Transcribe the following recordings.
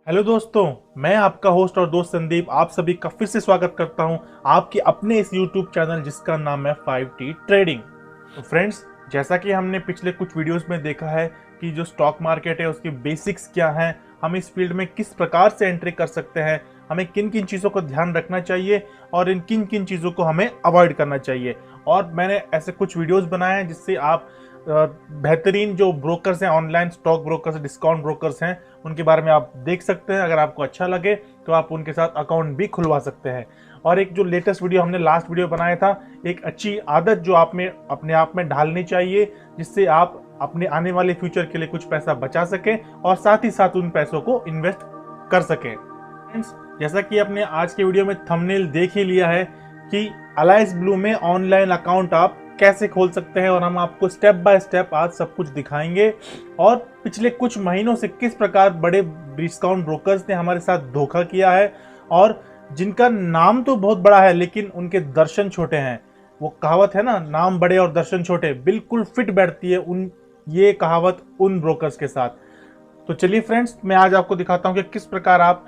Hello दोस्तों, मैं आपका होस्ट और दोस्त संदीप आप सभी का फिर से स्वागत करता हूं आपके अपने इस YouTube चैनल जिसका नाम है 5T ट्रेडिंग। तो फ्रेंड्स, जैसा कि हमने पिछले कुछ वीडियोस में देखा है कि जो स्टॉक मार्केट है उसकी बेसिक्स क्या हैं, हम इस फील्ड में किस प्रकार से एंट्री कर सकते हैं, हमें किन किन चीज़ों को ध्यान रखना चाहिए और इन किन किन चीज़ों को हमें अवॉइड करना चाहिए। और मैंने ऐसे कुछ वीडियोज़ बनाए हैं जिससे आप बेहतरीन जो ब्रोकर्स हैं, online stock brokers, discount brokers हैं, उनके बारे में आप देख सकते हैं। अगर आपको अच्छा लगे तो आप उनके साथ अकाउंट भी खुलवा सकते हैं। और एक जो लेटेस्ट वीडियो हमने लास्ट वीडियो बनाया था, एक अच्छी आदत जो आप में अपने आप में ढालनी चाहिए जिससे आप अपने आने वाले फ्यूचर के लिए कुछ पैसा बचा सकें और साथ ही साथ उन पैसों को इन्वेस्ट कर सकें। फ्रेंड्स, जैसा कि आपने आज के वीडियो में थंबनेल देख ही लिया है कि अलायंस ब्लू में ऑनलाइन अकाउंट आप कैसे खोल सकते हैं और हम आपको स्टेप बाय स्टेप आज सब कुछ दिखाएंगे। और पिछले कुछ महीनों से किस प्रकार बड़े डिस्काउंट ब्रोकर्स ने हमारे साथ धोखा किया है और जिनका नाम तो बहुत बड़ा है लेकिन उनके दर्शन छोटे हैं। वो कहावत है ना, नाम बड़े और दर्शन छोटे, बिल्कुल फिट बैठती है ये कहावत उन ब्रोकर्स के साथ। तो चलिए फ्रेंड्स, मैं आज आपको दिखाता हूँ कि किस प्रकार आप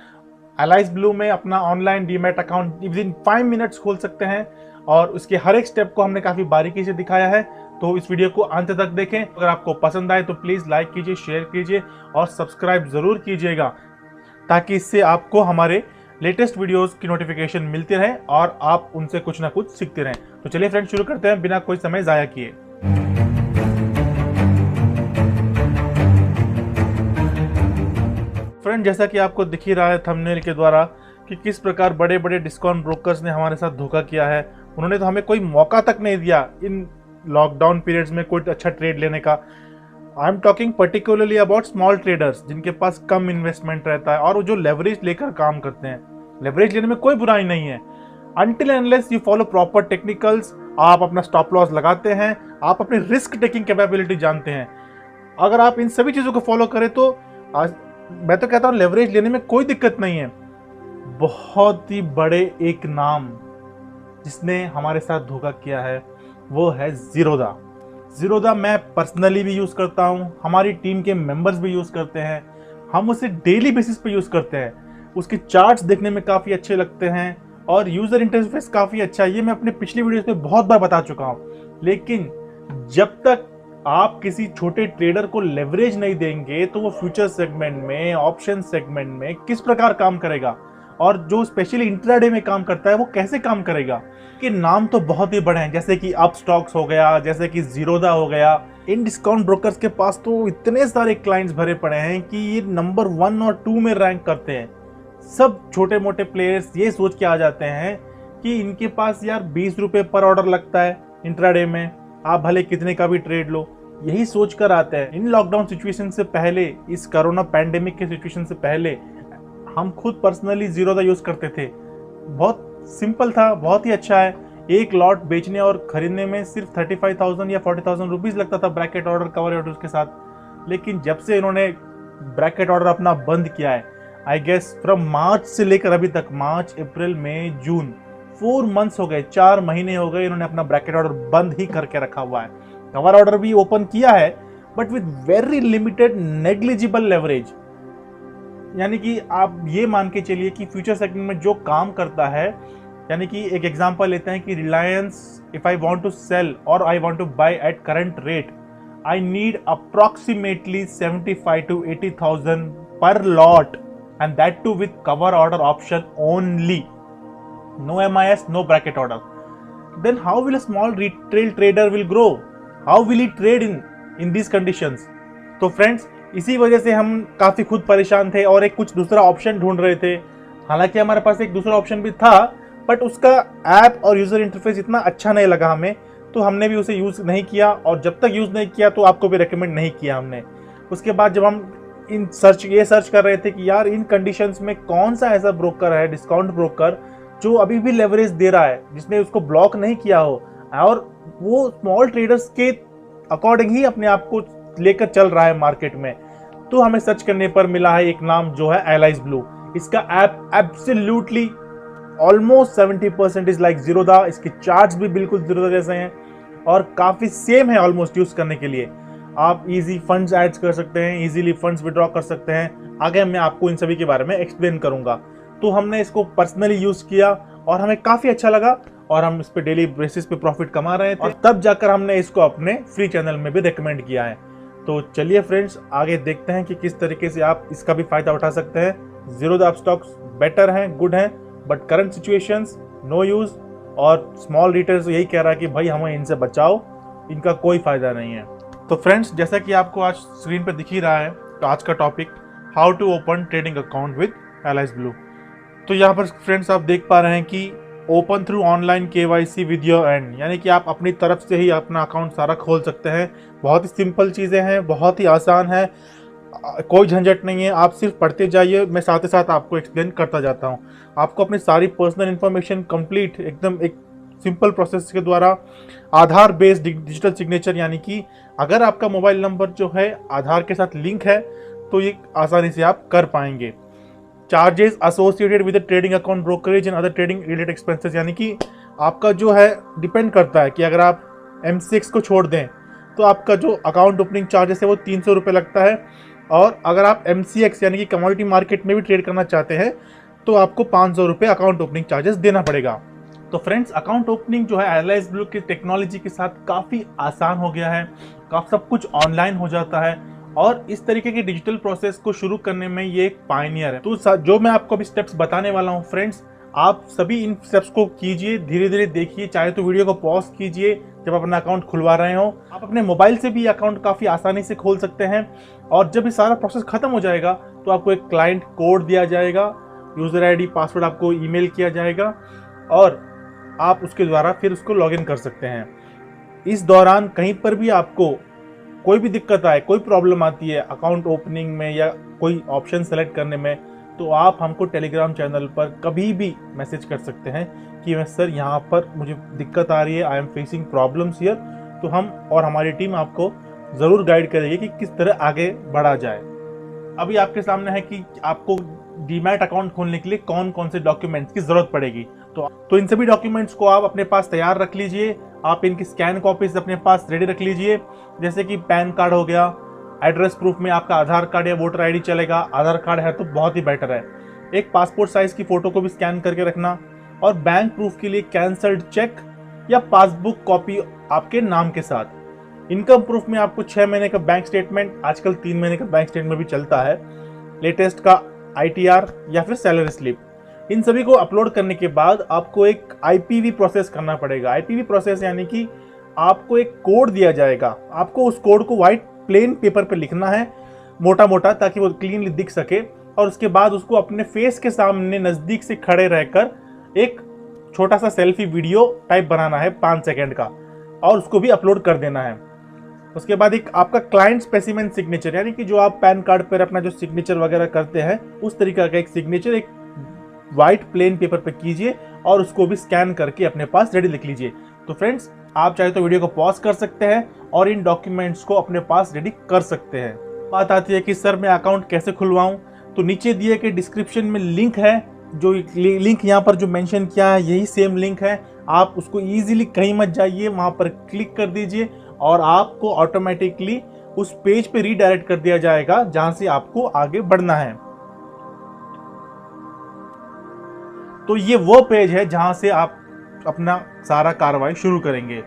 अलायंस ब्लू में अपना online demat account with in 5 minutes खोल सकते हैं। और उसके हर एक स्टेप को हमने काफी बारीकी से दिखाया है, तो इस वीडियो को अंत तक देखें। अगर आपको पसंद आए तो प्लीज लाइक कीजिए, शेयर कीजिए और सब्सक्राइब जरूर कीजिएगा ताकि इससे आपको हमारे लेटेस्ट वीडियोस की नोटिफिकेशन मिलती रहे और आप उनसे कुछ ना कुछ सीखते रहें। तो चलिए फ्रेंड्स, शुरू करते हैं बिना कोई समय जाया किए। फ्रेंड, जैसा कि आपको दिख ही रहा है थंबनेल के द्वारा कि किस प्रकार बड़े बड़े डिस्काउंट ब्रोकर्स ने हमारे साथ धोखा किया है। उन्होंने तो हमें कोई मौका तक नहीं दिया इन लॉकडाउन पीरियड्स में कोई अच्छा ट्रेड लेने का। I am talking particularly about small traders जिनके पास कम इन्वेस्टमेंट रहता है और वो जो लेवरेज लेकर काम करते हैं। लेवरेज लेने में कोई बुराई नहीं है, until unless you follow proper technicals. आप अपना स्टॉप लॉस लगाते हैं, आप अपनी रिस्क टेकिंग कैपेबिलिटी जानते हैं। अगर आप इन सभी चीज़ों को फॉलो करें तो मैं तो कहता हूँ लेवरेज लेने में कोई दिक्कत नहीं है। बहुत ही बड़े एक नाम जिसने हमारे साथ धोखा किया है वो है ज़ीरोधा। ज़ीरोधा मैं पर्सनली भी यूज़ करता हूँ, हमारी टीम के मेंबर्स भी यूज़ करते हैं, हम उसे डेली बेसिस पे यूज़ करते हैं। उसके चार्ट्स देखने में काफ़ी अच्छे लगते हैं और यूज़र इंटरफेस काफ़ी अच्छा है। ये मैं अपने पिछली वीडियोस में बहुत बार बता चुका हूँ। लेकिन जब तक आप किसी छोटे ट्रेडर को लेवरेज नहीं देंगे तो वो फ्यूचर सेगमेंट में, ऑप्शन सेगमेंट में किस प्रकार काम करेगा और जो स्पेशली इंट्राडे में काम करता है वो कैसे काम करेगा। कि नाम तो बहुत ही बड़े हैं, जैसे कि अप स्टॉक्स हो गया, जैसे कि ज़ीरोधा हो गया। इन डिस्काउंट ब्रोकर्स के पास तो इतने सारे क्लाइंट्स भरे पड़े हैं कि ये नंबर 1 और 2 में रैंक करते हैं। सब छोटे मोटे प्लेयर्स ये सोच के आ जाते हैं कि इनके पास यार 20 रुपये पर ऑर्डर लगता है इंट्राडे में, आप भले कितने का भी ट्रेड लो, यही सोच कर आते हैं। इन लॉकडाउन सिचुएशन से पहले, इस कोरोना पैंडेमिक के सिचुएशन से पहले हम खुद पर्सनली ज़ीरोधा यूज़ करते थे। बहुत सिंपल था, बहुत ही अच्छा है। एक लॉट बेचने और खरीदने में सिर्फ 35,000 या 40,000 रुपीज़ लगता था ब्रैकेट ऑर्डर, कवर ऑर्डर के साथ। लेकिन जब से इन्होंने ब्रैकेट ऑर्डर अपना बंद किया है, आई गेस फ्रॉम मार्च से लेकर अभी तक, मार्च, अप्रैल, मई, जून, 4 मंथ्स हो गए, 4 महीने हो गए इन्होंने अपना ब्रैकेट ऑर्डर बंद ही करके रखा हुआ है। कवर ऑर्डर भी ओपन किया है but with very limited negligible leverage. यानी कि आप ये मान के चलिए कि फ्यूचर सेगमेंट में जो काम करता है, यानी कि एक एग्जांपल लेते हैं कि Reliance, if I want to sell और I want to buy at current rate, I need approximately 75 to 80,000 per lot and that too with cover order option only, no MIS, no bracket order. Then how will a small retail trader will grow? How will he trade in these conditions? तो friends, इसी वजह से हम काफ़ी खुद परेशान थे और एक कुछ दूसरा ऑप्शन ढूंढ रहे थे। हालांकि हमारे पास एक दूसरा ऑप्शन भी था बट उसका ऐप और यूज़र इंटरफेस इतना अच्छा नहीं लगा हमें, तो हमने भी उसे यूज़ नहीं किया। और जब तक यूज़ नहीं किया तो आपको भी रिकमेंड नहीं किया हमने। उसके बाद जब हम ये सर्च कर रहे थे कि यार इन कंडीशंस में कौन सा ऐसा ब्रोकर है, डिस्काउंट ब्रोकर, जो अभी भी लेवरेज दे रहा है, जिसने उसको ब्लॉक नहीं किया हो और वो स्मॉल ट्रेडर्स के अकॉर्डिंग ही अपने आप को लेकर चल रहा है मार्केट में। तो हमें सर्च करने पर मिला है एक नाम जो है अलायंस ब्लू। इसका app absolutely almost 70% is like Zerodha. इसके चार्ट्स भी बिल्कुल ज़ीरोधा जैसे हैं और काफ़ी सेम है ऑलमोस्ट यूज़ करने के लिए। आप इजी फंड्स ऐड कर सकते हैं, इजीली फंड्स विड्रॉ कर सकते हैं। आगे मैं आपको इन सभी के बारे में एक्सप्लेन करूंगा। तो हमने इसको पर्सनली यूज किया और हमें काफी अच्छा लगा और हम इस पे डेली बेसिस पे प्रॉफिट कमा रहे थे और तब जाकर हमने इसको अपने फ्री चैनल में भी रिकमेंड किया है। तो चलिए फ्रेंड्स, आगे देखते हैं कि किस तरीके से आप इसका भी फायदा उठा सकते हैं। जीरो द स्टॉक्स बेटर हैं, गुड हैं, but current situations no use. और स्मॉल रिटेलर्स यही कह रहा है कि भाई हमें इनसे बचाओ, इनका कोई फायदा नहीं है। तो फ्रेंड्स, जैसा कि आपको आज स्क्रीन पे दिख ही रहा है, तो आज का topic how to open trading account with Alice Blue. तो यहाँ पर फ्रेंड्स आप देख पा रहे हैं कि open through online KYC with your and, यानी कि आप अपनी तरफ से ही अपना अकाउंट सारा खोल सकते हैं। बहुत ही सिंपल चीज़ें हैं, बहुत ही आसान है, कोई झंझट नहीं है। आप सिर्फ पढ़ते जाइए, मैं साथ ही साथ आपको एक्सप्लेन करता जाता हूँ। आपको अपनी सारी पर्सनल इन्फॉर्मेशन कंप्लीट एकदम एक सिंपल प्रोसेस के द्वारा आधार बेस्ड डिजिटल सिग्नेचर, यानी कि अगर आपका मोबाइल नंबर जो है आधार के साथ लिंक है तो ये आसानी से आप कर पाएंगे। Charges associated with trading account, brokerage and other trading related expenses, यानी कि आपका जो है डिपेंड करता है कि अगर आप MCX को छोड़ दें तो आपका जो अकाउंट ओपनिंग चार्जेस है वो 300 रुपये लगता है, और अगर आप MCX यानी कि कमोडिटी मार्केट में भी ट्रेड करना चाहते हैं तो आपको 500 रुपये अकाउंट ओपनिंग चार्जेस देना पड़ेगा। तो फ्रेंड्स, अकाउंट ओपनिंग जो है एलाइज ब्लू की टेक्नोलॉजी के साथ काफ़ी आसान हो गया है, काफ़ी सब कुछ ऑनलाइन हो जाता है और इस तरीके की डिजिटल प्रोसेस को शुरू करने में ये एक पायनियर है। तो जो मैं आपको अभी स्टेप्स बताने वाला हूँ फ्रेंड्स, आप सभी इन स्टेप्स को कीजिए, धीरे धीरे देखिए, चाहे तो वीडियो को पॉज कीजिए जब अपना अकाउंट खुलवा रहे हो। आप अपने मोबाइल से भी अकाउंट काफ़ी आसानी से खोल सकते हैं और जब ये सारा प्रोसेस खत्म हो जाएगा तो आपको एक क्लाइंट कोड दिया जाएगा, यूज़र ID पासवर्ड आपको ईमेल किया जाएगा और आप उसके द्वारा फिर उसको लॉगिन कर सकते हैं। इस दौरान कहीं पर भी आपको कोई भी दिक्कत आए, कोई प्रॉब्लम आती है अकाउंट ओपनिंग में या कोई ऑप्शन सेलेक्ट करने में, तो आप हमको टेलीग्राम चैनल पर कभी भी मैसेज कर सकते हैं कि मैं सर यहाँ पर मुझे दिक्कत आ रही है, I am facing problems here. तो हम और हमारी टीम आपको ज़रूर गाइड करेगी कि किस तरह आगे बढ़ा जाए। अभी आपके सामने है कि आपको डीमैट अकाउंट खोलने के लिए कौन कौन से डॉक्यूमेंट्स की ज़रूरत पड़ेगी। तो इन सभी डॉक्यूमेंट्स को आप अपने पास तैयार रख लीजिए। आप इनकी स्कैन कॉपीज अपने पास रेडी रख लीजिए, जैसे कि पैन कार्ड हो गया, एड्रेस प्रूफ में आपका आधार कार्ड या वोटर ID चलेगा, आधार कार्ड है तो बहुत ही बेटर है। एक पासपोर्ट साइज की फोटो को भी स्कैन करके रखना और बैंक प्रूफ के लिए कैंसल्ड चेक या पासबुक कॉपी आपके नाम के साथ। इनकम प्रूफ में आपको 6 महीने का बैंक स्टेटमेंट, आजकल 3 महीने का बैंक स्टेटमेंट भी चलता है, लेटेस्ट का ITR या फिर सैलरी स्लिप। इन सभी को अपलोड करने के बाद आपको एक IPV प्रोसेस करना पड़ेगा। IPV प्रोसेस यानी कि आपको एक कोड दिया जाएगा, आपको उस कोड को व्हाइट प्लेन पेपर पे लिखना है मोटा मोटा, ताकि वो क्लीनली दिख सके, और उसके बाद उसको अपने फेस के सामने नज़दीक से खड़े रहकर एक छोटा सा सेल्फी वीडियो टाइप बनाना है 5 सेकेंड का और उसको भी अपलोड कर देना है। उसके बाद एक आपका क्लाइंट स्पेसिमेन सिग्नेचर, यानी कि जो आप पैन कार्ड पर अपना जो सिग्नेचर वगैरह करते हैं उस तरीका का एक सिग्नेचर एक व्हाइट प्लेन पेपर पे कीजिए और उसको भी स्कैन करके अपने पास रेडी लिख लीजिए। तो फ्रेंड्स, आप चाहे तो वीडियो को पॉज कर सकते हैं और इन डॉक्यूमेंट्स को अपने पास रेडी कर सकते हैं। बात आती है कि सर मैं अकाउंट कैसे खुलवाऊं, तो नीचे दिए के डिस्क्रिप्शन में लिंक है, जो लिंक यहाँ पर जो मेंशन किया है यही सेम लिंक है। आप उसको इजीली कहीं मत जाइए, वहाँ पर क्लिक कर दीजिए और आपको ऑटोमेटिकली उस पेज पे रीडायरेक्ट कर दिया जाएगा जहाँ से आपको आगे बढ़ना है। तो ये वो पेज है जहां से आप अपना सारा कार्रवाई शुरू करेंगे।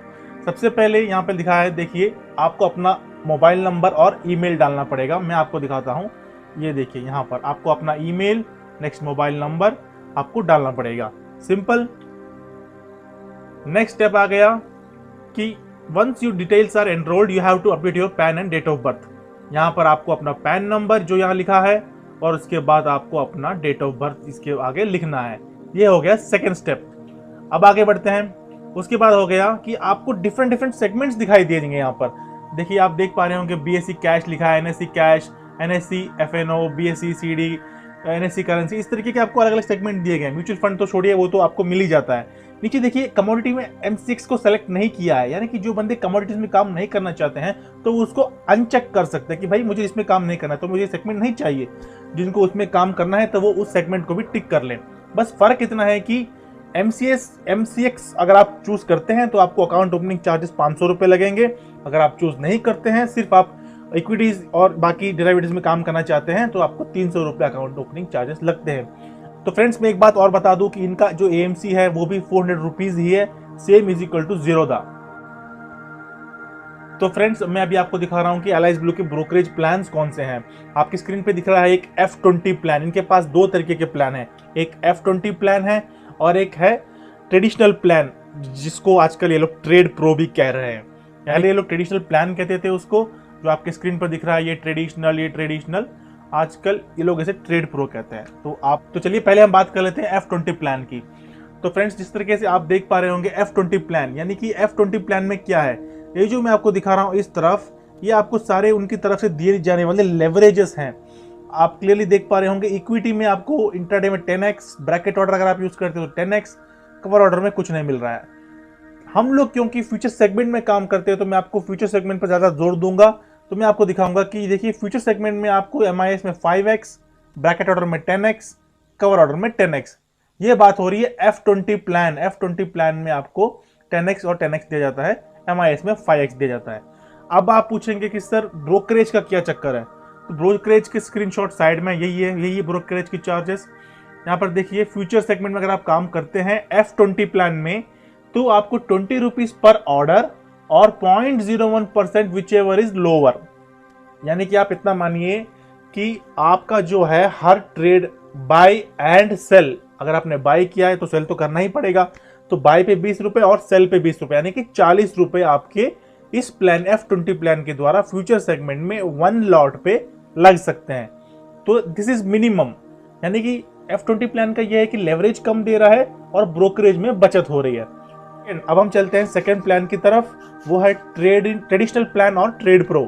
सबसे पहले यहाँ पे लिखा है, देखिए आपको अपना मोबाइल नंबर और ईमेल डालना पड़ेगा। मैं आपको दिखाता हूँ, ये देखिए यहाँ पर आपको अपना ईमेल, नेक्स्ट मोबाइल नंबर आपको डालना पड़ेगा, सिंपल। नेक्स्ट स्टेप आ गया कि once you details are enrolled you have to update your PAN and date of birth. यहाँ पर आपको अपना पैन नंबर जो यहाँ लिखा है और उसके बाद आपको अपना डेट ऑफ बर्थ इसके आगे लिखना है। ये हो गया सेकेंड स्टेप। अब आगे बढ़ते हैं। उसके बाद हो गया कि आपको डिफरेंट सेगमेंट्स दिखाई देंगे। यहाँ पर देखिए, आप देख पा रहे होंगे BSE कैश लिखा है, NSE cash, NSE FNO, BSE CD, NSE currency, इस तरीके के आपको अलग अलग सेगमेंट दिए गए। म्यूचुअल फंड तो छोड़िए, वो तो आपको मिल ही जाता है। नीचे देखिए, कमोडिटी में MCX को सेलेक्ट नहीं किया है, यानी कि जो बंदे कमोडिटीज में काम नहीं करना चाहते हैं तो वो उसको अनचेक कर सकते हैं कि भाई मुझे इसमें काम नहीं करना, तो मुझे सेगमेंट नहीं चाहिए। जिनको उसमें काम करना है तो वो उस सेगमेंट को भी टिक कर लें। बस फर्क इतना है कि MCX अगर आप चूज करते हैं तो आपको अकाउंट ओपनिंग चार्जेस 500 रुपये लगेंगे। अगर आप चूज नहीं करते हैं, सिर्फ आप इक्विटीज और बाकी डेरिवेटिव्स में काम करना चाहते हैं तो आपको 300 रुपये अकाउंट ओपनिंग चार्जेस लगते हैं। तो फ्रेंड्स मैं एक बात और बता दूं कि इनका जो AMC है वो भी 400 रुपीज ही है, same is equal to Zerodha. तो फ्रेंड्स मैं अभी आपको दिखा रहा हूं कि एलाइज ब्लू के ब्रोकरेज प्लान्स कौन से हैं। आपकी स्क्रीन पे दिख रहा है एक F20 प्लान। इनके पास दो तरीके के प्लान हैं, एक F20 प्लान है और एक है ट्रेडिशनल प्लान, जिसको आजकल ये लोग ट्रेड प्रो भी कह रहे हैं। पहले ये लोग ट्रेडिशनल प्लान कहते थे उसको, जो आपके स्क्रीन पर दिख रहा है ये ट्रेडिशनल, आजकल ये लोग इसे ट्रेड प्रो कहते हैं। तो चलिए पहले हम बात कर लेते हैं F20 प्लान की। तो फ्रेंड्स जिस तरीके से आप देख पा रहे होंगे F20 प्लान, यानी कि F20 प्लान में क्या है, ये जो मैं आपको दिखा रहा हूं इस तरफ, ये आपको सारे उनकी तरफ से दिए जाने वाले लेवरेजेस हैं। आप क्लियरली देख पा रहे होंगे इक्विटी में आपको इंट्राडे में 10x, ब्रैकेट ऑर्डर अगर आप यूज करते हो 10x, कवर ऑर्डर में कुछ नहीं मिल रहा है। हम लोग क्योंकि फ्यूचर सेगमेंट में काम करते हैं तो मैं आपको फ्यूचर सेगमेंट पर ज्यादा जोर दूंगा। तो मैं आपको दिखाऊंगा कि देखिए फ्यूचर सेगमेंट में आपको MIS में 5x, ब्रैकेट ऑर्डर में 10x, कवर ऑर्डर में 10x। ये बात हो रही है F20 प्लान। F20 प्लान में आपको 10x और 10x दिया जाता है, MIS में 5x दिया जाता है। अब आप पूछेंगे कि सर ब्रोकरेज का क्या चक्कर है, तो ब्रोकरेज के स्क्रीनशॉट साइड में यही है, यही ब्रोकरेज की चार्जेस। यहाँ पर देखिए फ्यूचर सेगमेंट में अगर आप काम करते हैं F20 प्लान में तो आपको 20 रुपीज पर ऑर्डर और 0.01% विच एवर इज लोअर। यानी कि आप इतना मानिए कि आपका जो है हर ट्रेड बाय एंड सेल, अगर आपने बाय किया है तो सेल तो करना ही पड़ेगा, तो बाय पे 20 रुपए और सेल पे 20 रुपए, यानी कि 40 रुपए आपके इस प्लान F20 प्लान के द्वारा फ्यूचर सेगमेंट में 1 लॉट पे लग सकते हैं। तो दिस इज मिनिमम, यानी कि F20 प्लान का यह है कि लेवरेज कम दे रहा है और ब्रोकरेज में बचत हो रही है। अब हम चलते हैं सेकंड प्लान की तरफ, वो है ट्रेडिशनल प्लान और ट्रेड प्रो।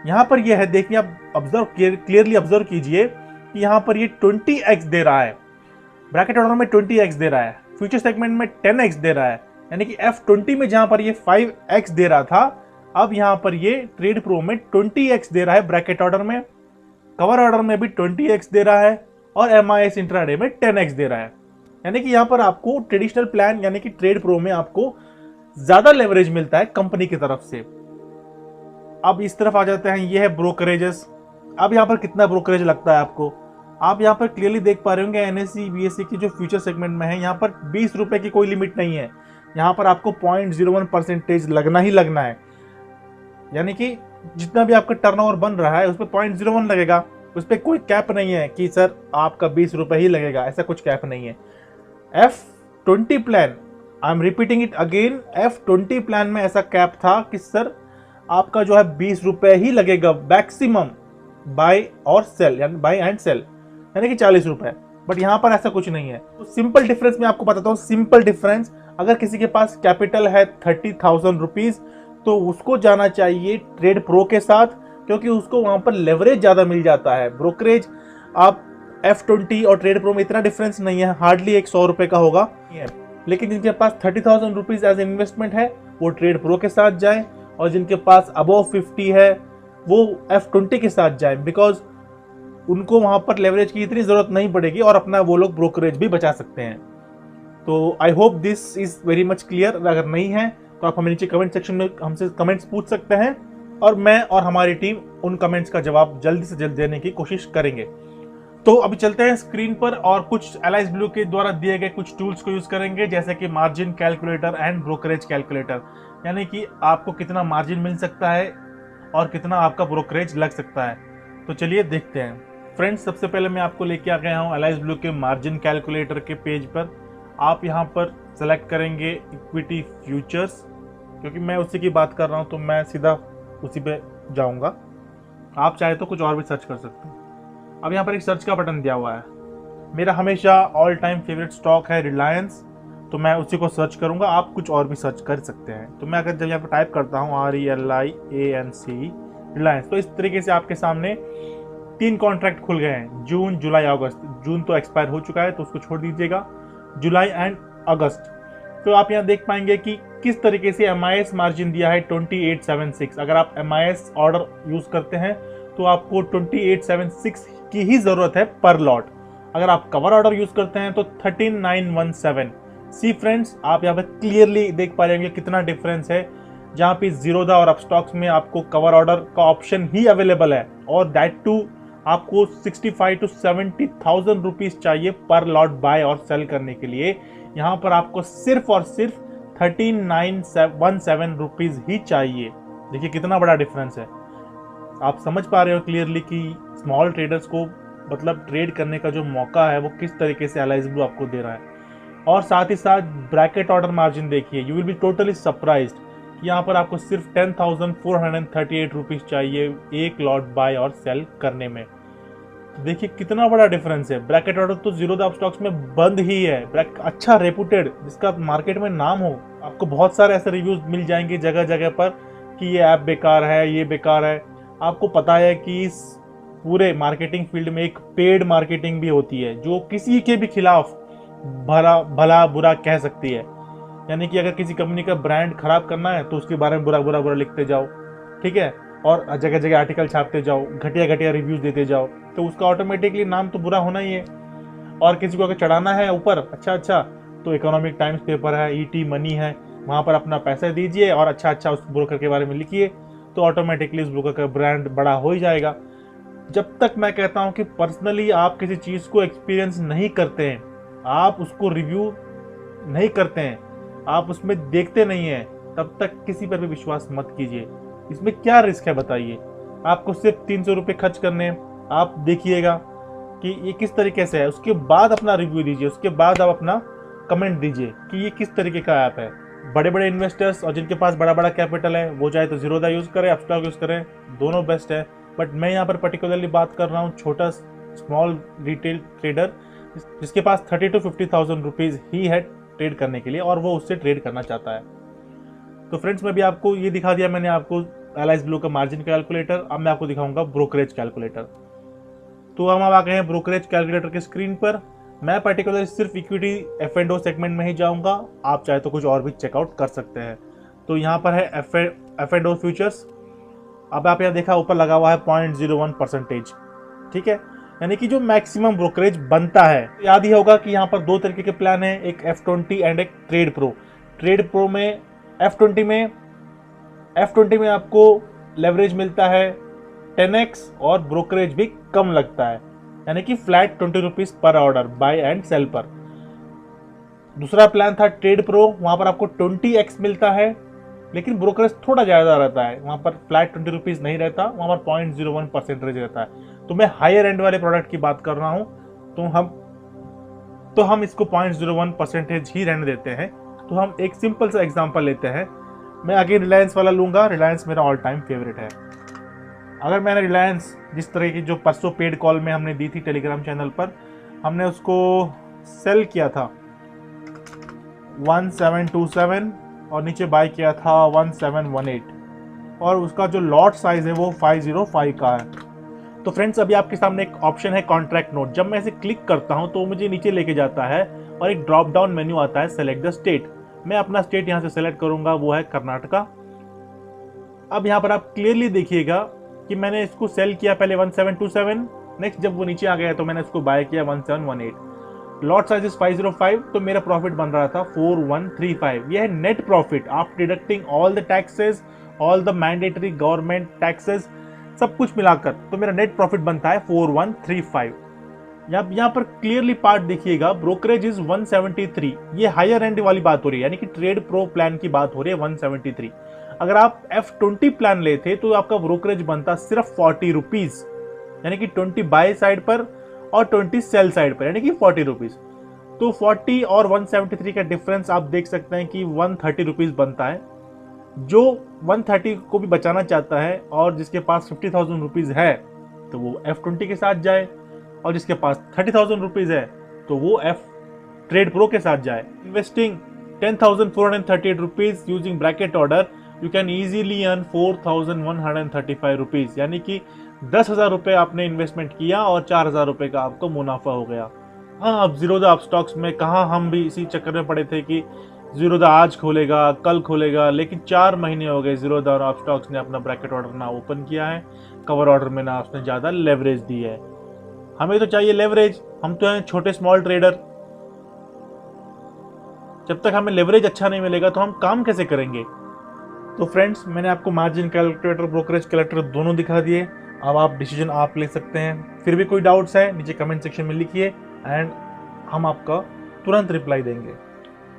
यहां पर यह है, देखिए आप क्लियरली ऑब्जर्व कीजिए कि यहां पर ये 20x दे रहा है, ब्रैकेट ऑर्डर में 20x दे रहा है, फ्यूचर सेगमेंट में 10x दे रहा है, यानी कि F20 में जहां पर ये 5x दे रहा था, अब यहां पर ये ट्रेड प्रो में 20x दे रहा है, ब्रैकेट ऑर्डर में, कवर ऑर्डर में भी 20x दे रहा है और MIS इंट्राडे में 10x दे रहा है। यानी कि यहां पर आपको ट्रेडिशनल प्लान यानी कि ट्रेड प्रो में आपको ज्यादा लेवरेज मिलता है कंपनी की तरफ से। अब इस तरफ आ जाते हैं, ये है ब्रोकरेजेस। अब यहां पर कितना ब्रोकरेज लगता है आपको, आप यहां पर क्लियरली देख पा रहे होंगे NSE BSE की जो फ्यूचर सेगमेंट में है, यहां पर 20 रुपए की कोई लिमिट नहीं है, यहां पर आपको 0.01% लगना ही लगना है। यानी कि जितना भी आपका टर्नओवर बन रहा है उस पर 0.01 लगेगा, उस पर कोई कैप नहीं है कि सर आपका 20 रुपए ही लगेगा, ऐसा कुछ कैप नहीं है। F20 plan, I am repeating it again, F20 plan में ऐसा कैप था कि सर आपका जो है 20 रुपए ही लगेगा मैक्सिमम, बाय और सेल, यानी बाय एंड सेल, यानी कि 40 रुपए। बट यहां पर ऐसा कुछ नहीं है। तो सिंपल डिफरेंस मैं आपको बताता हूं, सिंपल डिफरेंस, अगर किसी के पास कैपिटल है 30,000 रुपीज तो उसको जाना चाहिए ट्रेड प्रो के साथ, क्योंकि उसको वहां पर लेवरेज ज्यादा मिल जाता है। ब्रोकरेज आप F20 और ट्रेड प्रो में इतना डिफरेंस नहीं है, हार्डली एक 100 रुपए का होगा। लेकिन जिनके पास 30,000 रुपीज एज इन्वेस्टमेंट है वो ट्रेड प्रो के साथ जाए, और जिनके पास अबव 50 है वो F20 के साथ जाए, बिकॉज उनको वहां पर लेवरेज की इतनी जरूरत नहीं पड़ेगी और अपना वो लोग ब्रोकरेज भी बचा सकते हैं। तो I hope this is very much clear. अगर नहीं है तो आप हमें नीचे कमेंट सेक्शन में हमसे कमेंट्स पूछ सकते हैं, और मैं और हमारी टीम उन कमेंट्स का जवाब जल्दी से जल्द देने की कोशिश करेंगे। तो अभी चलते हैं स्क्रीन पर और कुछ एलाइज ब्लू के द्वारा दिए गए कुछ टूल्स को यूज करेंगे, जैसे कि margin calculator and brokerage calculator, यानी कि आपको कितना मार्जिन मिल सकता है और कितना आपका ब्रोकरेज लग सकता है। तो चलिए देखते हैं। फ्रेंड्स सबसे पहले मैं आपको लेके आ गया हूँ एलाइज ब्लू के मार्जिन कैलकुलेटर के पेज पर। आप यहाँ पर सेलेक्ट करेंगे इक्विटी फ्यूचर्स, क्योंकि मैं उसी की बात कर रहा हूँ तो मैं सीधा उसी पे जाऊँगा। आप चाहे तो कुछ और भी सर्च कर सकते हैं। अब यहाँ पर एक सर्च का बटन दिया हुआ है, मेरा हमेशा ऑल टाइम फेवरेट स्टॉक है रिलायंस, तो मैं उसी को सर्च करूँगा। आप कुछ और भी सर्च कर सकते हैं। तो मैं अगर जब यहाँ पर टाइप करता हूँ RELIANC रिलायंस, तो इस तरीके से आपके सामने 3 कॉन्ट्रैक्ट खुल गए हैं, जून जुलाई अगस्त। जून तो एक्सपायर हो चुका है तो उसको छोड़ दीजिएगा, जुलाई एंड अगस्त। तो आप यहाँ देख पाएंगे कि किस तरीके से MIS मार्जिन दिया है 2876। अगर आप MIS ऑर्डर यूज करते हैं तो आपको 2876 की ही जरूरत है पर लॉट। अगर आप कवर ऑर्डर यूज करते हैं तो 13917। सी फ्रेंड्स, आप यहाँ पे क्लियरली देख पा रहे हैं कितना डिफरेंस है जहाँ पे जीरोधा और अपस्टॉक्स में आपको कवर ऑर्डर का ऑप्शन ही अवेलेबल है, और दैट टू आपको 65 to 70,000 रुपीज चाहिए पर लॉट बाय और सेल करने के लिए। यहाँ पर आपको सिर्फ और सिर्फ 3917 रुपीज ही चाहिए। देखिए कितना बड़ा डिफरेंस है। आप समझ पा रहे हो क्लियरली कि स्मॉल ट्रेडर्स को मतलब ट्रेड करने का जो मौका है वो किस तरीके से एलाइज ब्लू आपको दे रहा है। और साथ ही साथ ब्रैकेट ऑर्डर मार्जिन देखिए, you will be totally surprised कि यहाँ पर आपको सिर्फ 10,438 रुपीज चाहिए एक लॉट बाय और सेल करने में। देखिए कितना बड़ा डिफरेंस है। ब्रैकेट ऑर्डर तो जीरोधा अपस्टॉक्स में बंद ही है, अच्छा रेपुटेड जिसका मार्केट में नाम हो। आपको बहुत सारे ऐसे रिव्यूज मिल जाएंगे जगह जगह पर कि ये ऐप बेकार है, ये बेकार है। आपको पता है कि इस पूरे मार्केटिंग फील्ड में एक पेड मार्केटिंग भी होती है जो किसी के भी खिलाफ भला बुरा कह सकती है। यानी कि अगर किसी कंपनी का ब्रांड खराब करना है तो उसके बारे में बुरा बुरा बुरा लिखते जाओ, ठीक है, और जगह जगह आर्टिकल छापते जाओ, घटिया घटिया रिव्यूज देते जाओ, तो उसका ऑटोमेटिकली नाम तो बुरा होना ही है। और किसी को अगर चढ़ाना है ऊपर अच्छा तो इकोनॉमिक टाइम्स पेपर है, ईटी मनी है, वहां पर अपना पैसा दीजिए और अच्छा उस ब्रोकर के बारे में लिखिए, तो ऑटोमेटिकली उस ब्रोकर का ब्रांड बड़ा हो ही जाएगा। जब तक मैं कहता हूं कि पर्सनली आप किसी चीज को एक्सपीरियंस नहीं करते हैं, आप उसको रिव्यू नहीं करते हैं, आप उसमें देखते नहीं हैं, तब तक किसी पर भी विश्वास मत कीजिए। इसमें क्या रिस्क है बताइए। आपको सिर्फ 300 रुपये खर्च करने, आप देखिएगा कि ये किस तरीके से है, उसके बाद अपना रिव्यू दीजिए, उसके बाद आप अपना कमेंट दीजिए कि ये किस तरीके का ऐप है। बड़े बड़े इन्वेस्टर्स और जिनके पास बड़ा बड़ा कैपिटल है वो चाहे तो जीरोधा यूज करें, अपस्टॉक यूज करें, दोनों बेस्ट है। बट मैं यहाँ पर पर्टिकुलरली बात कर रहा हूँ छोटा स्मॉल रिटेल ट्रेडर जिसके पास 30 to 50,000 रुपीज ही है ट्रेड करने के लिए, और वो उससे ट्रेड करना चाहता है। तो फ्रेंड्स मैं भी आपको ये दिखा दिया मैंने आपको एलाइज ब्लू का मार्जिन कैलकुलेटर। अब मैं आपको दिखाऊंगा ब्रोकरेज कैलकुलेटर। तो हम अब आ गए हैं ब्रोकरेज कैलकुलेटर के स्क्रीन पर। मैं पर्टिकुलर सिर्फ इक्विटी F&O सेगमेंट में ही जाऊंगा, आप चाहे तो कुछ और भी चेकआउट कर सकते हैं। तो यहाँ पर है F&O फ्यूचर्स। अब आप यहाँ देखा ऊपर लगा हुआ है 0.01%, ठीक है, यानी कि जो मैक्सिमम ब्रोकरेज बनता है। याद ही होगा कि यहाँ पर दो तरीके के प्लान है, एक F20 एंड एक ट्रेड प्रो। ट्रेड प्रो में F20 में आपको लेवरेज मिलता है 10x और ब्रोकरेज भी कम लगता है, यानी कि फ्लैट 20 रुपीज पर ऑर्डर बाय एंड सेल पर। दूसरा प्लान था ट्रेड प्रो, वहां पर आपको 20x मिलता है लेकिन ब्रोकरेज थोड़ा ज्यादा रहता है, वहां पर फ्लैट 20 रुपीज नहीं रहता, वहां पर 0.01% रहता है। तो मैं हायर एंड वाले प्रोडक्ट की बात कर रहा हूं, तो हम इसको 0.01% ही रहने देते हैं। तो हम एक सिंपल सा एग्जांपल लेते हैं। मैं आगे रिलायंस वाला लूंगा, रिलायंस मेरा ऑल टाइम फेवरेट है। अगर मैंने रिलायंस जिस तरह की जो परसों पेड कॉल में हमने दी थी टेलीग्राम चैनल पर, हमने उसको सेल किया था 1727 और नीचे बाय किया था 1718, और उसका जो लॉट साइज है वो 505 का है। तो फ्रेंड्स अभी आपके सामने एक ऑप्शन है कॉन्ट्रैक्ट नोट। जब मैं इसे क्लिक करता हूं तो मुझे नीचे लेके जाता है और एक ड्रॉप डाउन मेन्यू आता है सेलेक्ट द स्टेट। मैं अपना स्टेट यहां से सेलेक्ट करूंगा, वो है कर्नाटका। अब यहां पर आप क्लियरली देखिएगा कि मैंने इसको सेल किया पहले 1727, नेक्स्ट जब वो नीचे आ गया तो मैंने इसको बाय किया 1718। लॉट साइज 505, तो मेरा प्रॉफिट बन रहा था 4135। यह है net profit after deducting all the taxes, all the mandatory government taxes, सब कुछ मिलाकर तो मेरा नेट प्रॉफिट बनता है 4135। यहाँ पर क्लियरली पार्ट देखिएगा, ब्रोकरेज इज 173। ये हायर एंड वाली बात हो रही है, यानी कि ट्रेड प्रो प्लान की बात हो रही है 173। अगर आप F20 प्लान लेते तो आपका ब्रोकरेज बनता सिर्फ 40 रुपीज, यानी कि 20 बाय साइड पर और 20 सेल साइड पर, यानी कि 40 रुपीज। तो 40 और 173 का डिफरेंस आप देख सकते हैं कि 130 रुपीज बनता है। जो 130 को भी बचाना चाहता है और जिसके पास 50,000 रुपीज है तो वो F20 के साथ जाए, और जिसके पास 30,000 रुपीज है तो वो ट्रेड प्रो के साथ जाए। Investing 10,438 rupees using bracket order, you can easily earn 4,135 rupees, यानी कि 10,000 रुपए आपने इन्वेस्टमेंट किया और 4,000 रुपए का आपको मुनाफा हो गया। हाँ, अब जीरोधा अपस्टॉक्स में कहाँ हम भी इसी चक्कर में पड़े थे कि जीरोधा आज खोलेगा कल खोलेगा, लेकिन 4 महीने हो गए जीरोधा और अपस्टॉक्स ने अपना ब्रैकेट ऑर्डर ना ओपन किया है, कवर ऑर्डर में ना उसने ज्यादा लेवरेज दी है। हमें तो चाहिए लेवरेज, हम तो हैं छोटे स्मॉल ट्रेडर। जब तक हमें लेवरेज अच्छा नहीं मिलेगा तो हम काम कैसे करेंगे। तो फ्रेंड्स, मैंने आपको मार्जिन कैलकुलेटर, ब्रोकरेज कैलकुलेटर दोनों दिखा दिए। अब आप डिसीजन आप ले सकते हैं। फिर भी कोई डाउट्स है नीचे कमेंट सेक्शन में लिखिए एंड हम आपका तुरंत रिप्लाई देंगे।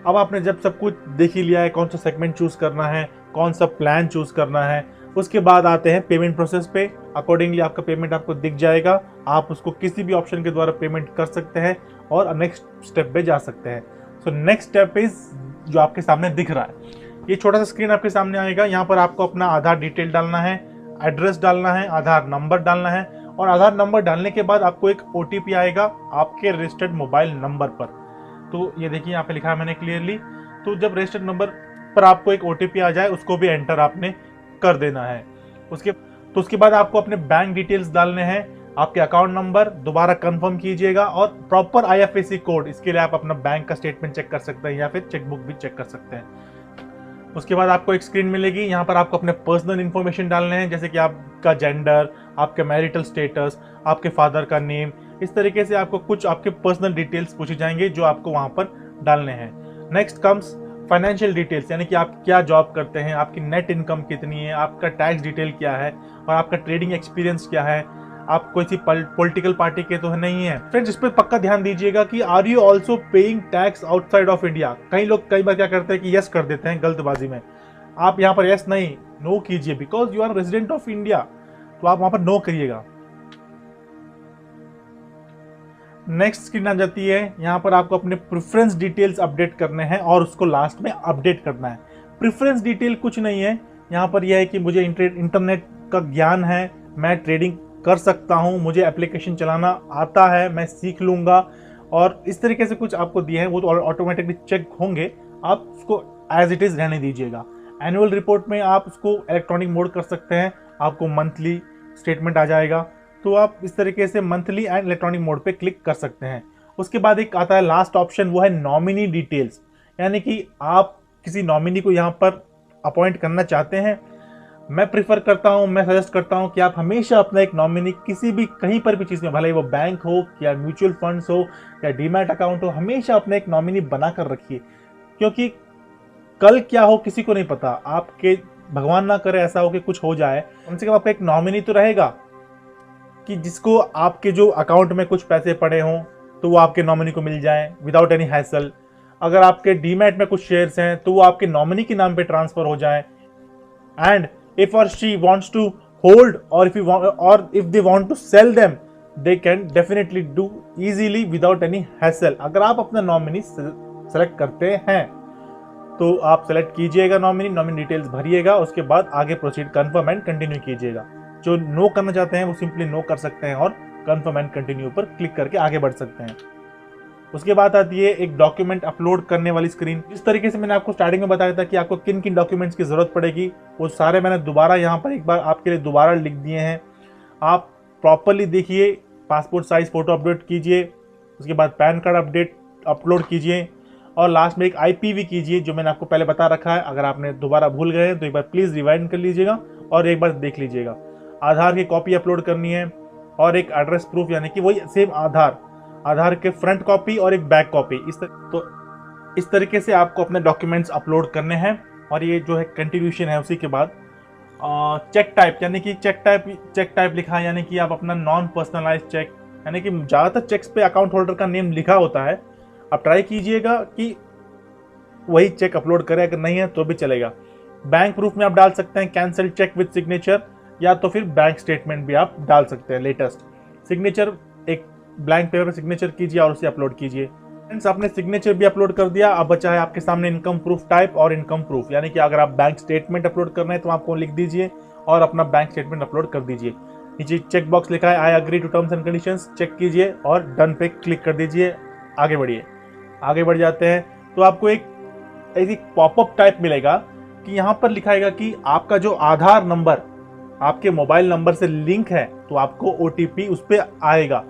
अब आपने जब सब कुछ देख ही लिया है, कौन सा सेगमेंट चूज करना है, कौन सा प्लान चूज करना है, उसके बाद आते हैं पेमेंट प्रोसेस पे। अकॉर्डिंगली आपका पेमेंट आपको दिख जाएगा, आप उसको किसी भी ऑप्शन के द्वारा पेमेंट कर सकते हैं और नेक्स्ट स्टेप पे जा सकते हैं। सो नेक्स्ट स्टेप इज जो आपके सामने दिख रहा है, ये छोटा सा स्क्रीन आपके सामने आएगा। यहाँ पर आपको अपना आधार डिटेल डालना है, एड्रेस डालना है, आधार नंबर डालना है और आधार नंबर डालने के बाद आपको एक OTP आएगा आपके रजिस्टर्ड मोबाइल नंबर पर। तो ये देखिए यहाँ पे लिखा है मैंने क्लियरली। तो जब रजिस्टर्ड नंबर पर आपको एक OTP आ जाए, उसको भी एंटर आपने कर देना है। उसके बाद आपको अपने बैंक डिटेल्स डालने हैं, आपके अकाउंट नंबर दोबारा कंफर्म कीजिएगा और प्रॉपर IFSC कोड। इसके लिए आप अपना बैंक का स्टेटमेंट चेक कर सकते हैं या फिर चेकबुक भी चेक कर सकते हैं। उसके बाद आपको एक स्क्रीन मिलेगी, यहाँ पर आपको अपने पर्सनल इन्फॉर्मेशन डालने हैं, जैसे कि आपका जेंडर, आपका मैरिटल स्टेटस, आपके फादर का नेम। इस तरीके से आपको कुछ आपके पर्सनल डिटेल्स पूछे जाएंगे जो आपको वहाँ पर डालने हैं। नेक्स्ट कम्स फाइनेंशियल डिटेल्स, यानी कि आप क्या जॉब करते हैं, आपकी नेट इनकम कितनी है, आपका टैक्स डिटेल क्या है और आपका ट्रेडिंग एक्सपीरियंस क्या है, आप कोई सी पॉलिटिकल पार्टी के तो नहीं है। फ्रेंड्स, इस पर पक्का ध्यान दीजिएगा कि are you also paying tax outside of India. कई लोग कई बार क्या करते हैं कि यस कर देते हैं गलतबाजी में। आप यहाँ पर यस नहीं, नो कीजिए, because you are resident of India, तो आप वहां पर नो करिएगा। नेक्स्ट स्क्रीन आ जाती है, यहाँ पर आपको अपने प्रेफरेंस डिटेल्स अपडेट करने हैं और उसको लास्ट में अपडेट करना है। प्रेफरेंस डिटेल कुछ नहीं है, यहाँ पर यह है कि मुझे इंटरनेट का ज्ञान है, मैं ट्रेडिंग कर सकता हूँ, मुझे एप्लीकेशन चलाना आता है, मैं सीख लूँगा और इस तरीके से कुछ आपको दिए हैं। वो तो ऑटोमेटिकली चेक होंगे, आप उसको एज इट इज़ रहने दीजिएगा। एनुअल रिपोर्ट में आप उसको इलेक्ट्रॉनिक मोड कर सकते हैं, आपको मंथली स्टेटमेंट आ जाएगा, तो आप इस तरीके से मंथली एंड इलेक्ट्रॉनिक मोड पे क्लिक कर सकते हैं। उसके बाद एक आता है लास्ट ऑप्शन, वो है नॉमिनी डिटेल्स, यानी कि आप किसी नॉमिनी को यहाँ पर अपॉइंट करना चाहते हैं। मैं प्रिफर करता हूँ, मैं सजेस्ट करता हूँ कि आप हमेशा अपना एक नॉमिनी किसी भी कहीं पर भी चीज़ में, भले ही वो बैंक हो या म्यूचुअल फंड्स हो या डीमैट अकाउंट हो, हमेशा अपना एक नॉमिनी बना कर रखिए, क्योंकि कल क्या हो किसी को नहीं पता। आपके भगवान ना करे ऐसा हो कि कुछ हो जाए, कम से कम आपका एक नॉमिनी तो रहेगा कि जिसको आपके जो अकाउंट में कुछ पैसे पड़े हों तो वो आपके नॉमिनी को मिल जाए विदाउट एनी हैसल। अगर आपके डीमैट में कुछ शेयर्स हैं तो वो आपके नॉमिनी के नाम पे ट्रांसफर हो जाए। And if or she wants to hold or if they want to sell them, they can definitely do easily without any hassle। अगर आप अपना नॉमिनी सेलेक्ट करते हैं तो आप सेलेक्ट कीजिएगा नॉमिनी डिटेल्स भरिएगा, उसके बाद आगे प्रोसीड कंफर्म एंड कंटिन्यू कीजिएगा। जो नो करना चाहते हैं वो सिंपली नो कर सकते हैं और कंफर्म एंड कंटिन्यू पर क्लिक करके आगे बढ़ सकते हैं। उसके बाद आती है एक डॉक्यूमेंट अपलोड करने वाली स्क्रीन। जिस तरीके से मैंने आपको स्टार्टिंग में बताया था कि आपको किन किन डॉक्यूमेंट्स की जरूरत पड़ेगी, वो सारे मैंने दोबारा यहाँ पर एक बार आपके लिए दोबारा लिख दिए हैं। आप प्रॉपरली देखिए, पासपोर्ट साइज फोटो अपलोड कीजिए, उसके बाद पैन कार्ड अपलोड कीजिए और लास्ट में एक IPV कीजिए, जो मैंने आपको पहले बता रखा है। अगर आपने दोबारा भूल गए तो एक बार प्लीज़ रिवाइंड कर लीजिएगा और एक बार देख लीजिएगा। आधार की कॉपी अपलोड करनी है और एक एड्रेस प्रूफ, यानी कि वही सेम आधार के फ्रंट कॉपी और एक बैक कॉपी। इस तरीके से आपको अपने डॉक्यूमेंट्स अपलोड करने हैं। और ये जो है कंटिन्यूशन है, उसी के बाद चेक टाइप, यानी कि चेक टाइप लिखा है, यानी कि आप अपना नॉन पर्सनलाइज चेक, यानी कि ज़्यादातर चेक्स पे अकाउंट होल्डर का नेम लिखा होता है। आप ट्राई कीजिएगा कि वही चेक अपलोड करें, अगर नहीं है तो भी चलेगा। बैंक प्रूफ में आप डाल सकते हैं कैंसिल चेक विद सिग्नेचर, या तो फिर बैंक स्टेटमेंट भी आप डाल सकते हैं लेटेस्ट। सिग्नेचर एक ब्लैंक पेपर पर सिग्नेचर कीजिए और उसे अपलोड कीजिए। फ्रेंड्स, आपने सिग्नेचर भी अपलोड कर दिया, अब बचा है आपके सामने इनकम प्रूफ टाइप और इनकम प्रूफ, यानी कि अगर आप बैंक स्टेटमेंट अपलोड करना है तो आपको लिख दीजिए और अपना बैंक स्टेटमेंट अपलोड कर दीजिए। नीचे चेक बॉक्स लिखा है I agree to terms and conditions, check कीजिए और डन पे क्लिक कर दीजिए। आगे बढ़िए। आगे बढ़ जाते हैं तो आपको एक ऐसी पॉपअप टाइप मिलेगा कि यहाँ पर लिखाएगा कि आपका जो आधार नंबर आपके मोबाइल नंबर से लिंक है तो आपको OTP उस पर आएगा।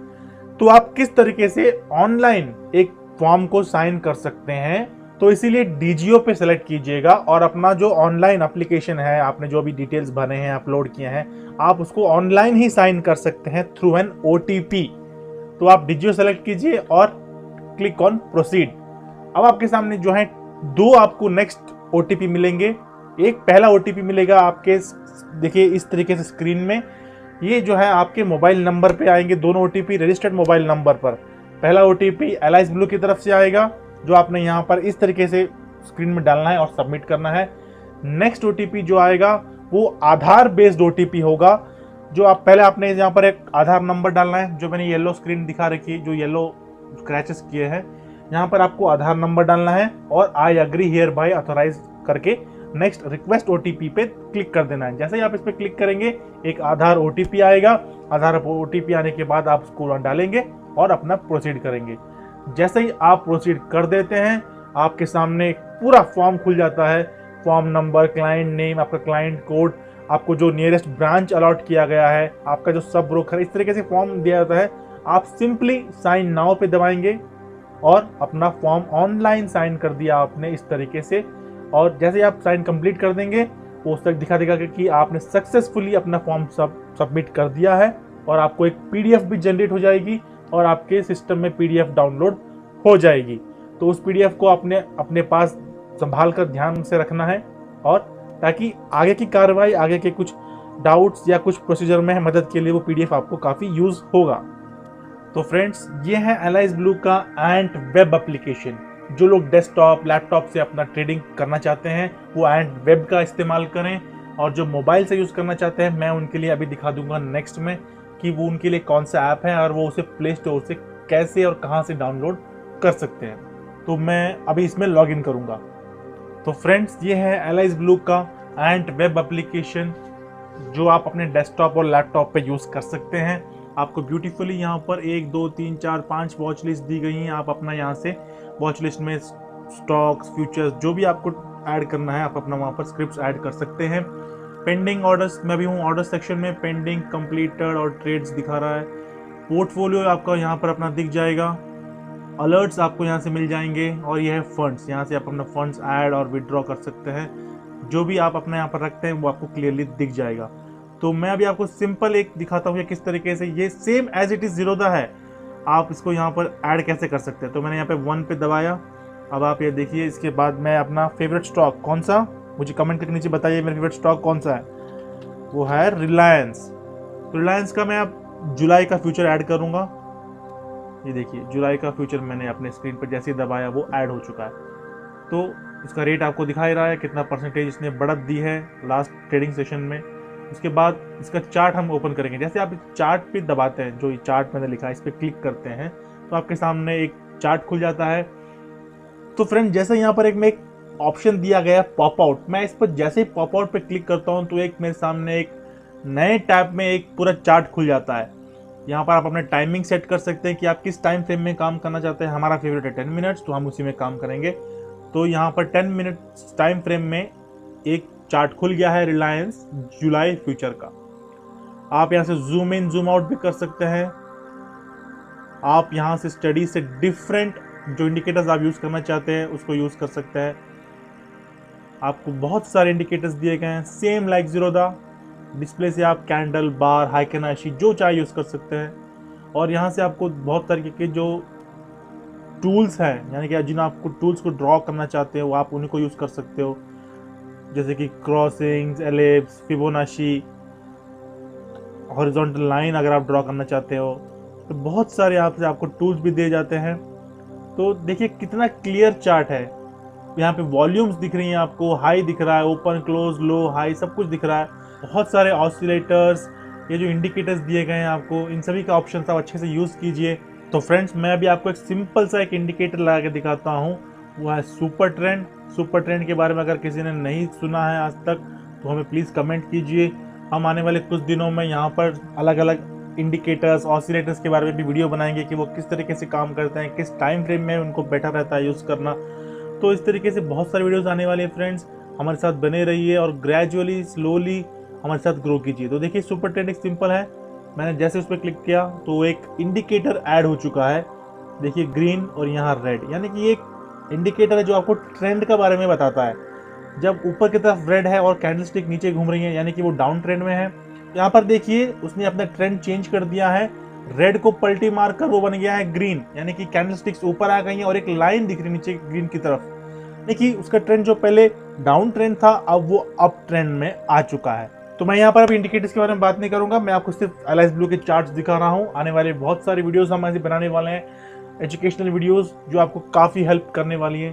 तो आप किस तरीके से ऑनलाइन एक फॉर्म को साइन कर सकते हैं, तो इसीलिए DGO पे सेलेक्ट कीजिएगा और अपना जो ऑनलाइन एप्लीकेशन है, आपने जो भी डिटेल्स भरे हैं, अपलोड किए हैं, आप उसको ऑनलाइन ही साइन कर सकते हैं थ्रू एन OTP। तो आप DGO सेलेक्ट कीजिए और क्लिक ऑन प्रोसीड। अब आपके सामने जो है 2 आपको नेक्स्ट OTP मिलेंगे। एक पहला OTP मिलेगा आपके, देखिए इस तरीके से स्क्रीन में, ये जो है आपके मोबाइल नंबर पे आएंगे दोनों OTP रजिस्टर्ड मोबाइल नंबर पर। पहला OTP एलाइज ब्लू की तरफ से आएगा, जो आपने यहाँ पर इस तरीके से स्क्रीन में डालना है और सबमिट करना है। नेक्स्ट OTP जो आएगा वो आधार बेस्ड OTP होगा, जो आप पहले आपने यहाँ पर एक आधार नंबर डालना है, जो मैंने येलो स्क्रीन दिखा रखी है, जो येलो स्क्रैचेस किए हैं, यहाँ पर आपको आधार नंबर डालना है और I agree hereby authorise करके नेक्स्ट रिक्वेस्ट OTP पे क्लिक कर देना है। जैसे ही आप इस पे क्लिक करेंगे एक आधार OTP आएगा, आधार OTP आने के बाद आप उसको डालेंगे और अपना प्रोसीड करेंगे। जैसे ही आप प्रोसीड कर देते हैं आपके सामने पूरा फॉर्म खुल जाता है, फॉर्म नंबर, क्लाइंट नेम, आपका क्लाइंट कोड, आपको जो नियरेस्ट ब्रांच अलॉट किया गया है, आपका जो सब ब्रोकर, इस तरीके से फॉर्म दिया जाता है। आप सिंपली साइन नाउ पे दबाएंगे और अपना फॉर्म ऑनलाइन साइन कर दिया आपने इस तरीके से। और जैसे आप साइन कंप्लीट कर देंगे वो उस तक दिखा देगा कि आपने सक्सेसफुली अपना फॉर्म सबमिट कर दिया है, और आपको एक PDF भी जनरेट हो जाएगी और आपके सिस्टम में PDF डाउनलोड हो जाएगी। तो उस PDF को आपने अपने पास संभाल कर ध्यान से रखना है, और ताकि आगे की कार्रवाई, आगे के कुछ डाउट्स या कुछ प्रोसीजर में मदद के लिए वो PDF आपको काफ़ी यूज होगा। तो फ्रेंड्स, ये है एलाइज ब्लू का एंट वेब एप्लीकेशन। जो लोग डेस्कटॉप, लैपटॉप से अपना ट्रेडिंग करना चाहते हैं वो एंट वेब का इस्तेमाल करें, और जो मोबाइल से यूज़ करना चाहते हैं मैं उनके लिए अभी दिखा दूंगा नेक्स्ट में कि वो उनके लिए कौन सा ऐप है और वो उसे प्ले स्टोर से कैसे और कहाँ से डाउनलोड कर सकते हैं। तो मैं अभी इसमें लॉग इन करूँगा। तो फ्रेंड्स, ये है एलाइज ब्लू का एंट वेब एप्लीकेशन, जो आप अपने डेस्कटॉप और लैपटॉप पे यूज़ कर सकते हैं। आपको ब्यूटीफुली यहाँ पर 1 2 3 4 5 वॉच लिस्ट दी गई हैं। आप अपना यहाँ से वॉच लिस्ट में स्टॉक्स, फ्यूचर्स, जो भी आपको ऐड करना है आप अपना वहाँ पर स्क्रिप्ट्स ऐड कर सकते हैं। पेंडिंग ऑर्डर्स, मैं भी हूँ ऑर्डर सेक्शन में, पेंडिंग, कंप्लीटेड और ट्रेड्स दिखा रहा है। पोर्टफोलियो आपका यहाँ पर अपना दिख जाएगा, अलर्ट्स आपको यहाँ से मिल जाएंगे, और यह है फंड्स, यहाँ से आप अपना फंड्स ऐड और विड्रॉ कर सकते हैं। जो भी आप अपने यहाँ पर रखते हैं वो आपको क्लियरली दिख जाएगा। तो मैं अभी आपको सिंपल एक दिखाता हूँ कि किस तरीके से ये same as it is Zerodha है, आप इसको यहाँ पर ऐड कैसे कर सकते हैं। तो मैंने यहाँ पे 1 पे दबाया। अब आप ये देखिए, इसके बाद मैं अपना फेवरेट स्टॉक कौन सा, मुझे कमेंट करके नीचे बताइए मेरा फेवरेट स्टॉक कौन सा है। वो है रिलायंस। तो रिलायंस का मैं अब जुलाई का फ्यूचर ऐड करूँगा। ये देखिए, जुलाई का फ्यूचर मैंने अपने स्क्रीन पर जैसे ही दबाया वो ऐड हो चुका है। तो इसका रेट आपको दिखाई रहा है, कितना परसेंटेज इसने बढ़त दी है लास्ट ट्रेडिंग सेशन में। उसके बाद इसका चार्ट हम ओपन करेंगे। जैसे आप चार्ट पे दबाते हैं, जो ये चार्ट मैंने लिखा है इस पर क्लिक करते हैं तो आपके सामने एक चार्ट खुल जाता है। तो फ्रेंड, जैसे यहाँ पर एक ऑप्शन दिया गया है पॉप आउट, मैं इस पर जैसे ही पॉप आउट पे क्लिक करता हूँ तो एक मेरे सामने एक नए टैब में एक पूरा चार्ट खुल जाता है। यहाँ पर आप अपने टाइमिंग सेट कर सकते हैं कि आप किस टाइम फ्रेम में काम करना चाहते हैं। हमारा फेवरेट है 10 मिनट्स, तो हम उसी में काम करेंगे। तो यहाँ पर 10 मिनट टाइम फ्रेम में एक चार्ट खुल गया है रिलायंस जुलाई फ्यूचर का। आप यहाँ से जूम इन जूम आउट भी कर सकते हैं। आप यहाँ से स्टडी से डिफरेंट जो इंडिकेटर्स आप यूज़ करना चाहते हैं उसको यूज़ कर सकते हैं। आपको बहुत सारे इंडिकेटर्स दिए गए हैं सेम लाइक ज़ीरोधा। डिस्प्ले से आप कैंडल, बार, हाइकेनाशी जो चाहे यूज़ कर सकते हैं। और यहाँ से आपको बहुत तरीके के जो टूल्स हैं, यानी कि जिन आपको टूल्स को ड्रॉ करना चाहते हो आप उन्हीं को यूज़ कर सकते हो, जैसे कि crossings, ellipse, Fibonacci, horizontal line अगर आप ड्रॉ करना चाहते हो तो बहुत सारे आपको टूल्स भी दिए जाते हैं। तो देखिए कितना क्लियर चार्ट है। यहाँ पे वॉल्यूम्स दिख रही हैं आपको, हाई दिख रहा है, ओपन, क्लोज, लो, हाई सब कुछ दिख रहा है। बहुत सारे ऑसिलेटर्स, ये जो इंडिकेटर्स दिए गए हैं आपको, इन सभी का ऑप्शन आप अच्छे से यूज़ कीजिए। तो फ्रेंड्स, मैं अभी आपको एक सिंपल सा एक इंडिकेटर लगा के दिखाता हूँ, वो है सुपर ट्रेंड। सुपर ट्रेंड के बारे में अगर किसी ने नहीं सुना है आज तक तो हमें प्लीज़ कमेंट कीजिए। हम आने वाले कुछ दिनों में यहाँ पर अलग अलग इंडिकेटर्स, ऑसिलेटर्स के बारे में भी वीडियो बनाएंगे कि वो किस तरीके से काम करते हैं, किस टाइम फ्रेम में उनको बेटर रहता है यूज़ करना। तो इस तरीके से बहुत सारे वीडियोस आने वाले हैं फ्रेंड्स, हमारे साथ बने रहिए और ग्रेजुअली स्लोली हमारे साथ ग्रो कीजिए। तो देखिए सुपर ट्रेंड एक सिंपल है, मैंने जैसे उस पर क्लिक किया तो एक इंडिकेटर ऐड हो चुका है। देखिए ग्रीन और यहाँ रेड, यानी कि एक इंडिकेटर है जो आपको ट्रेंड के बारे में बताता है। जब ऊपर की तरफ रेड है और कैंडलस्टिक नीचे घूम रही है यानी कि वो डाउन ट्रेंड में है। यहाँ पर देखिए उसने अपना ट्रेंड चेंज कर दिया है, रेड को पलटी मारकर वो बन गया है ग्रीन, यानी कि कैंडलस्टिक्स ऊपर आ गई हैं और एक लाइन दिख रही नीचे ग्रीन की तरफ। देखिए उसका ट्रेंड जो पहले डाउन ट्रेंड था अब वो अप ट्रेंड में आ चुका है। तो मैं यहाँ पर अभी इंडिकेटर्स के बारे में बात नहीं करूंगा, मैं आपको सिर्फ एलाइज ब्लू के चार्ट्स दिखा रहा हूँ। आने वाले बहुत सारे वीडियोस हम ऐसे बनाने वाले हैं, एजुकेशनल वीडियोस जो आपको काफ़ी हेल्प करने वाली हैं।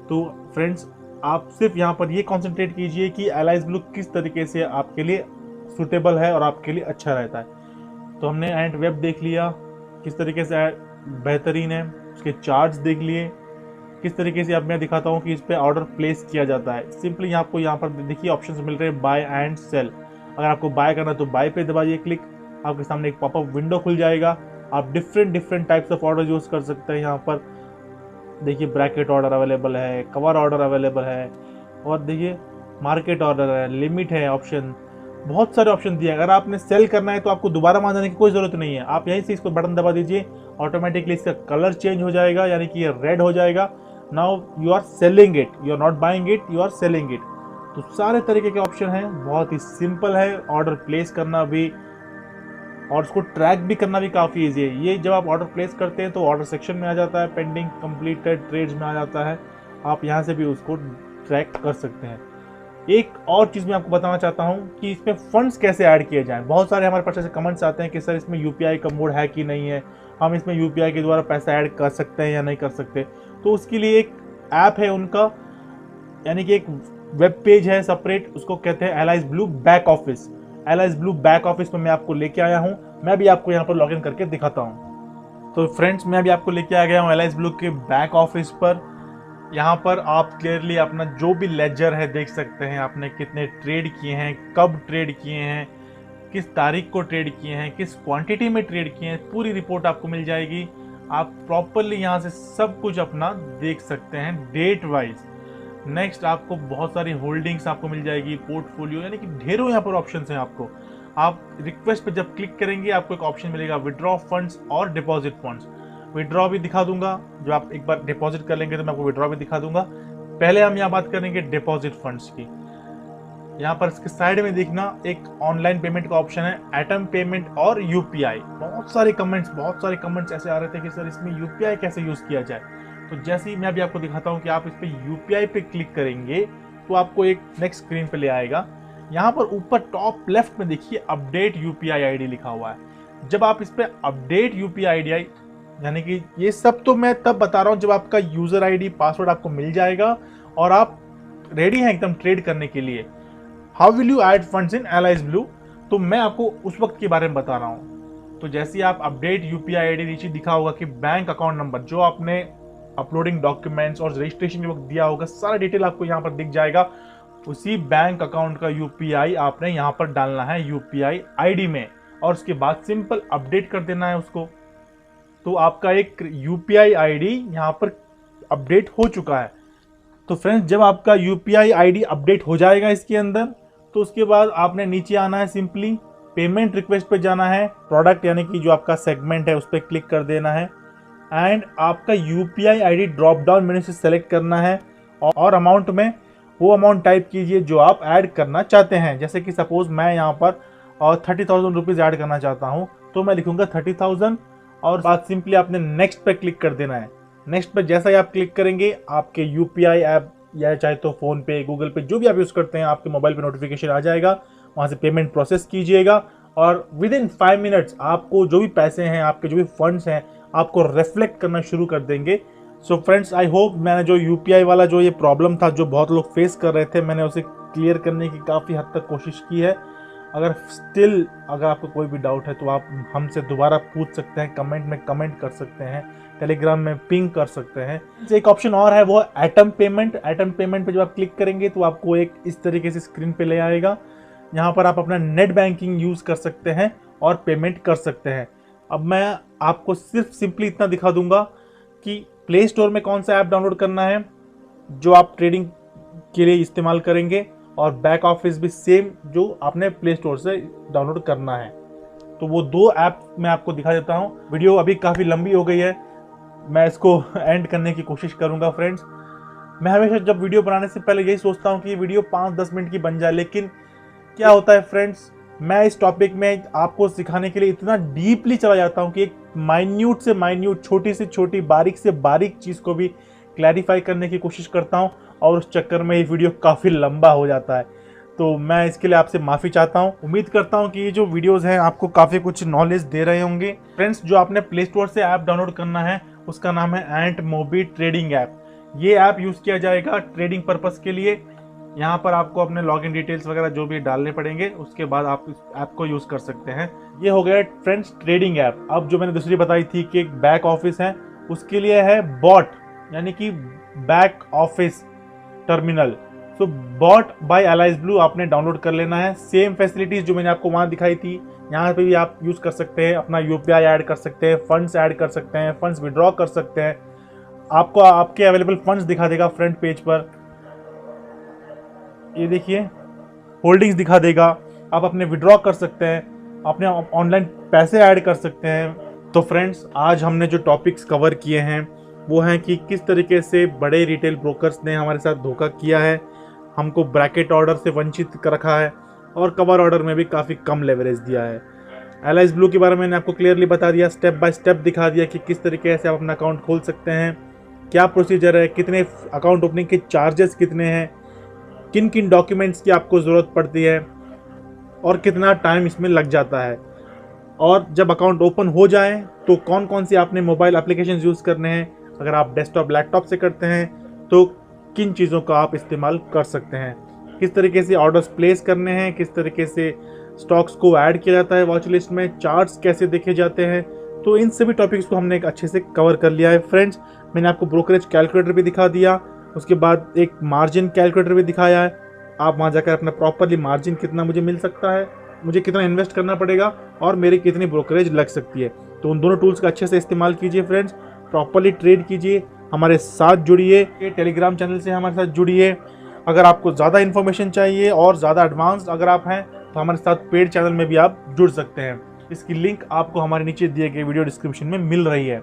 तो फ्रेंड्स आप सिर्फ यहाँ पर ये कॉन्सेंट्रेट कीजिए कि एलाइज ब्लू किस तरीके से आपके लिए सूटेबल है और आपके लिए अच्छा रहता है। तो हमने एंड वेब देख लिया किस तरीके से बेहतरीन है, उसके चार्ट्स देख लिए किस तरीके से। अब मैं दिखाता हूँ कि इस पर ऑर्डर प्लेस किया जाता है। सिंपली आपको यहाँ पर देखिए ऑप्शंस मिल रहे हैं बाय एंड सेल। अगर आपको बाय करना है तो बाय पे दबाइए क्लिक, आपके सामने एक पॉपअप विंडो खुल जाएगा। आप different types of order use कर सकते हैं। यहाँ पर देखिए ब्रैकेट ऑर्डर अवेलेबल है, कवर ऑर्डर अवेलेबल है, और देखिए मार्केट ऑर्डर है, लिमिट है, ऑप्शन, बहुत सारे ऑप्शन दिए। अगर आपने सेल करना है तो आपको दोबारा वहां जाने की कोई जरूरत नहीं है, आप यहीं से इसको बटन दबा दीजिए, ऑटोमेटिकली इसका कलर चेंज हो जाएगा, यानी कि ये रेड हो जाएगा। Now you are selling it, you are not buying it, you are selling it. तो सारे तरीके के ऑप्शन हैं, बहुत ही सिंपल है। ऑर्डर प्लेस करना भी और उसको ट्रैक भी करना भी काफ़ी ईजी है। ये जब आप ऑर्डर प्लेस करते हैं तो ऑर्डर सेक्शन में आ जाता है, पेंडिंग कंप्लीटेड ट्रेड्स में आ जाता है, आप यहाँ से भी उसको ट्रैक कर सकते हैं। एक और चीज़ मैं आपको बताना चाहता हूँ कि इसमें फंड्स कैसे ऐड किए जाएं। बहुत सारे हमारे पास ऐसे कमेंट्स आते हैं कि सर इसमें यूपीआई का मोड है कि नहीं है, हम इसमें यूपीआई के द्वारा पैसा ऐड कर सकते हैं या नहीं कर सकते। तो उसके लिए एक ऐप है उनका, यानी कि एक वेब पेज है सेपरेट, उसको कहते हैं allies blue back office. Allies blue back office में मैं आपको लेके आया हूँ, मैं भी आपको यहाँ पर लॉगिन करके दिखाता हूँ। तो फ्रेंड्स मैं भी आपको लेके आ गया हूँ एलाइज ब्लू के बैक ऑफिस पर। यहाँ पर आप क्लियरली अपना जो भी लेजर है देख सकते हैं, आपने कितने ट्रेड किए हैं, कब ट्रेड किए हैं, किस तारीख को ट्रेड किए हैं, किस क्वांटिटी में ट्रेड किए हैं, पूरी रिपोर्ट आपको मिल जाएगी। आप प्रॉपरली यहाँ से सब कुछ अपना देख सकते हैं डेट वाइज। नेक्स्ट आपको बहुत सारी होल्डिंग्स आपको मिल जाएगी, पोर्टफोलियो, यानी कि ढेरों यहाँ पर ऑप्शंस हैं आपको। आप रिक्वेस्ट पे जब क्लिक करेंगे आपको एक ऑप्शन मिलेगा विड्रॉ फंड्स और डिपॉजिट फंड्स। विड्रॉ भी दिखा दूंगा, जो आप एक बार डिपॉजिट कर लेंगे तो मैं आपको विड्रॉ भी दिखा दूंगा। पहले हम यहाँ बात करेंगे डिपॉजिट फंड्स की। यहाँ पर इसके साइड में देखना एक ऑनलाइन पेमेंट का ऑप्शन है, एटम पेमेंट और यूपीआई। बहुत सारे कमेंट्स ऐसे आ रहे थे कि सर इसमें यूपीआई कैसे यूज किया जाए। तो जैसे ही मैं भी आपको दिखाता हूँ कि आप इस पे यूपीआई पे क्लिक करेंगे तो आपको एक नेक्स्ट स्क्रीन पे ले आएगा। यहाँ पर ऊपर टॉप लेफ्ट में देखिए अपडेट यूपीआई आईडी लिखा हुआ है। जब आप इस पे अपडेट यूपीआई आईडी, यानी कि ये सब तो मैं तब बता रहा हूँ जब आपका यूजर आईडी पासवर्ड आपको मिल जाएगा और आप रेडी हैं एकदम ट्रेड करने के लिए। How will you add funds in allies Blue, तो मैं आपको उस वक्त के बारे में बता रहा हूँ। तो जैसे आप अपडेट यूपीआई आईडी नीचे दिखा होगा कि बैंक अकाउंट नंबर जो आपने अपलोडिंग डॉक्यूमेंट्स और रजिस्ट्रेशन के वक्त दिया होगा, सारा डिटेल आपको यहाँ पर दिख जाएगा। उसी बैंक अकाउंट का यूपीआई आपने यहाँ पर डालना है यूपीआई आईडी में, और उसके बाद सिंपल अपडेट कर देना है उसको। तो आपका एक यूपीआई आईडी यहाँ पर अपडेट हो चुका है। तो फ्रेंड्स जब आपका यूपीआई आईडी अपडेट हो जाएगा इसके अंदर, तो उसके बाद आपने नीचे आना है, सिंपली पेमेंट रिक्वेस्ट पे जाना है, प्रोडक्ट यानी कि जो आपका सेगमेंट है उस पर क्लिक कर देना है, एंड आपका UPI ID drop down menu से सेलेक्ट करना है, और अमाउंट में वो अमाउंट टाइप कीजिए जो आप ऐड करना चाहते हैं। जैसे कि सपोज मैं यहाँ पर 30,000 रुपीज़ ऐड करना चाहता हूँ, तो मैं लिखूंगा 30,000, और बात सिंपली आपने नेक्स्ट पे क्लिक कर देना है। नेक्स्ट पे जैसा ही आप क्लिक करेंगे आपके यूपीआई ऐप या चाहे तो फोन पे, गूगल पे, जो भी आप यूज करते हैं, आपके मोबाइल पे नोटिफिकेशन आ जाएगा, वहां से पेमेंट प्रोसेस कीजिएगा, और विद इन 5 मिनट्स आपको जो भी पैसे हैं, आपके जो भी फंड्स हैं, आपको रिफ्लेक्ट करना शुरू कर देंगे। सो फ्रेंड्स आई होप मैंने जो यूपीआई वाला जो ये प्रॉब्लम था जो बहुत लोग फेस कर रहे थे, मैंने उसे क्लियर करने की काफ़ी हद तक कोशिश की है। अगर आपको कोई भी डाउट है तो आप हमसे दोबारा पूछ सकते हैं, कमेंट में कमेंट कर सकते हैं, टेलीग्राम में पिंग कर सकते हैं। एक ऑप्शन और है वो एटम पेमेंट। एटम पेमेंट पे जब आप क्लिक करेंगे तो आपको एक इस तरीके से स्क्रीन पे ले आएगा। यहाँ पर आप अपना नेट बैंकिंग यूज कर सकते हैं और पेमेंट कर सकते हैं। अब मैं आपको सिर्फ सिंपली इतना दिखा दूंगा कि प्ले स्टोर में कौन सा ऐप डाउनलोड करना है जो आप ट्रेडिंग के लिए इस्तेमाल करेंगे, और बैक ऑफिस भी सेम जो आपने प्ले स्टोर से डाउनलोड करना है। तो वो 2 ऐप मैं आपको दिखा देता हूँ। वीडियो अभी काफ़ी लंबी हो गई है, मैं इसको एंड करने की कोशिश करूँगा। फ्रेंड्स मैं हमेशा जब वीडियो बनाने से पहले यही सोचता हूँ कि वीडियो 5-10 मिनट की बन जाए, लेकिन क्या होता है फ्रेंड्स, मैं इस टॉपिक में आपको सिखाने के लिए इतना डीपली चला जाता हूँ कि एक माइन्यूट से माइन्यूट, छोटी से छोटी, बारीक से बारीक चीज़ को भी क्लैरिफाई करने की कोशिश करता हूँ, और उस चक्कर में ये वीडियो काफ़ी लंबा हो जाता है। तो मैं इसके लिए आपसे माफ़ी चाहता हूँ। उम्मीद करता हूँ कि ये जो वीडियोज़ हैं आपको काफ़ी कुछ नॉलेज दे रहे होंगे। फ्रेंड्स, जो आपने प्ले स्टोर से ऐप डाउनलोड करना है उसका नाम है एंट मोबी ट्रेडिंग ऐप। ये ऐप यूज़ किया जाएगा ट्रेडिंग पर्पज़ के लिए। यहाँ पर आपको अपने लॉगिन डिटेल्स वगैरह जो भी डालने पड़ेंगे, उसके बाद आप इस ऐप को यूज़ कर सकते हैं। ये हो गया फ्रेंड्स ट्रेडिंग ऐप। अब जो मैंने दूसरी बताई थी कि एक बैक ऑफिस है, उसके लिए है बॉट, यानी कि back office terminal. So bought by allies blue आपने डाउनलोड कर लेना है। सेम फैसिलिटीज जो मैंने आपको वहाँ दिखाई थी यहाँ पे भी आप यूज़ कर सकते हैं। अपना यूपीआई ऐड कर सकते हैं, फंड्स ऐड कर सकते हैं, फंड्स विड्रॉ कर सकते हैं। आपको आपके अवेलेबल फंड्स दिखा देगा फ्रंट पेज पर। ये देखिए होल्डिंग्स दिखा देगा। आप अपने विड्रॉ कर सकते हैं, अपने ऑनलाइन पैसे ऐड कर सकते हैं। तो फ्रेंड्स, आज हमने जो टॉपिक्स कवर किए हैं वो हैं कि किस तरीके से बड़े रिटेल ब्रोकर्स ने हमारे साथ धोखा किया है, हमको ब्रैकेट ऑर्डर से वंचित कर रखा है और कवर ऑर्डर में भी काफ़ी कम लेवरेज दिया है। एलाइज ब्लू के बारे में मैंने आपको क्लियरली बता दिया, स्टेप बाय स्टेप दिखा दिया कि किस तरीके से आप अपना अकाउंट खोल सकते हैं, क्या प्रोसीजर है, कितने अकाउंट ओपनिंग के चार्जेस कितने हैं, किन किन डॉक्यूमेंट्स की आपको ज़रूरत पड़ती है और कितना टाइम इसमें लग जाता है। और जब अकाउंट ओपन हो जाए तो कौन कौन सी आपने मोबाइल एप्लीकेशन यूज़ करने हैं, अगर आप डेस्कटॉप लैपटॉप से करते हैं तो किन चीज़ों का आप इस्तेमाल कर सकते हैं, किस तरीके से ऑर्डर्स प्लेस करने हैं, किस तरीके से स्टॉक्स को ऐड किया जाता है वॉच लिस्ट में, चार्ट्स कैसे देखे जाते हैं। तो इन सभी टॉपिक्स को हमने एक अच्छे से कवर कर लिया है फ्रेंड्स। मैंने आपको ब्रोकरेज कैलकुलेटर भी दिखा दिया, उसके बाद एक मार्जिन कैलकुलेटर भी दिखाया है। आप वहाँ जाकर अपना प्रॉपरली मार्जिन कितना मुझे मिल सकता है, मुझे कितना इन्वेस्ट करना पड़ेगा और मेरी कितनी ब्रोकरेज लग सकती है। तो उन दोनों टूल्स का अच्छे से इस्तेमाल कीजिए फ्रेंड्स, प्रॉपरली ट्रेड कीजिए, हमारे साथ जुड़िए, टेलीग्राम चैनल से हमारे साथ जुड़िए। अगर आपको ज़्यादा इन्फॉर्मेशन चाहिए और ज़्यादा एडवांस अगर आप हैं तो हमारे साथ पेड चैनल में भी आप जुड़ सकते हैं। इसकी लिंक आपको हमारे नीचे दिए गए वीडियो डिस्क्रिप्शन में मिल रही है।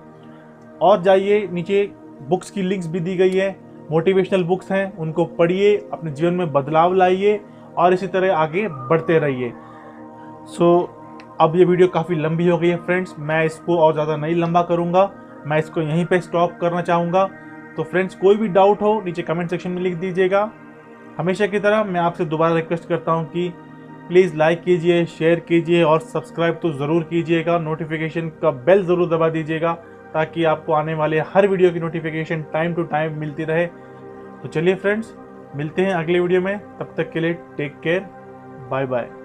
और जाइए, नीचे बुक्स की लिंक्स भी दी गई है, मोटिवेशनल बुक्स हैं, उनको पढ़िए, अपने जीवन में बदलाव लाइए और इसी तरह आगे बढ़ते रहिए। अब ये वीडियो काफ़ी लंबी हो गई है फ्रेंड्स, मैं इसको और ज़्यादा नहीं लंबा करूँगा, मैं इसको यहीं पे स्टॉप करना चाहूँगा। तो फ्रेंड्स, कोई भी डाउट हो नीचे कमेंट सेक्शन में लिख दीजिएगा। हमेशा की तरह मैं आपसे दोबारा रिक्वेस्ट करता हूँ कि प्लीज़ लाइक कीजिए, शेयर कीजिए और सब्सक्राइब तो ज़रूर कीजिएगा। नोटिफिकेशन का बेल ज़रूर दबा दीजिएगा ताकि आपको आने वाले हर वीडियो की नोटिफिकेशन टाइम टू टाइम मिलती रहे। तो चलिए फ्रेंड्स, मिलते हैं अगले वीडियो में, तब तक के लिए टेक केयर, बाय बाय।